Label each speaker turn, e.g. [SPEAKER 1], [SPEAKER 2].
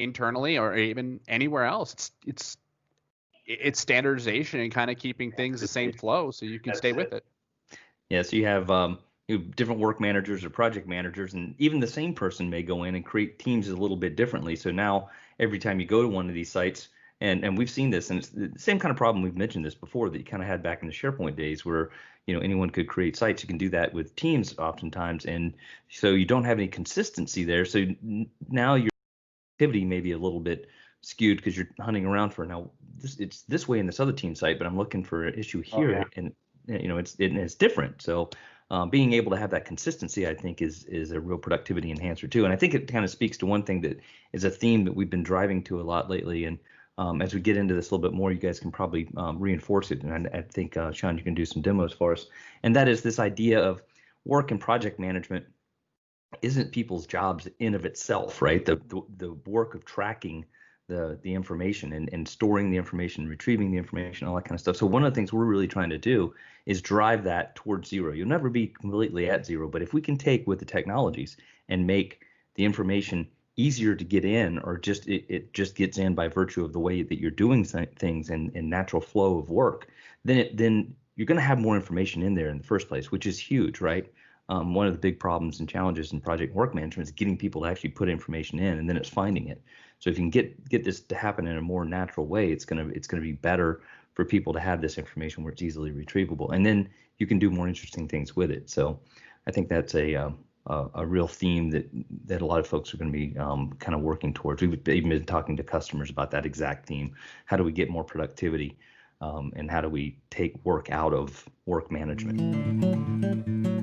[SPEAKER 1] internally or even anywhere else. It's standardization and kind of keeping things the same flow so you can stay with it.
[SPEAKER 2] Yeah, so you have different work managers or project managers, and even the same person may go in and create teams a little bit differently. So now every time you go to one of these sites, and we've seen this, and it's the same kind of problem. We've mentioned this before that you kind of had back in the SharePoint days, where anyone could create sites. You can do that with teams oftentimes, and so you don't have any consistency there. So now your activity may be a little bit skewed because you're hunting around for now. It's this way in this other team site, but I'm looking for an issue here, and it's different. So being able to have that consistency, I think, is a real productivity enhancer too. And I think it kind of speaks to one thing that is a theme that we've been driving to a lot lately. And as we get into this a little bit more, you guys can probably reinforce it. And I think, Sean, you can do some demos for us. And that is this idea of work and project management isn't people's jobs in of itself, right? The work of tracking the information and storing the information, retrieving the information, all that kind of stuff. So one of the things we're really trying to do is drive that towards zero. You'll never be completely at zero, but if we can take with the technologies and make the information easier to get in, or just it just gets in by virtue of the way that you're doing things and natural flow of work, then you're going to have more information in there in the first place, which is huge, right? One of the big problems and challenges in project work management is getting people to actually put information in, and then it's finding it. So if you can get this to happen in a more natural way, it's gonna be better for people to have this information where it's easily retrievable, and then you can do more interesting things with it. So I think that's a real theme that a lot of folks are going to be kind of working towards. We've even been talking to customers about that exact theme. How do we get more productivity, and how do we take work out of work management?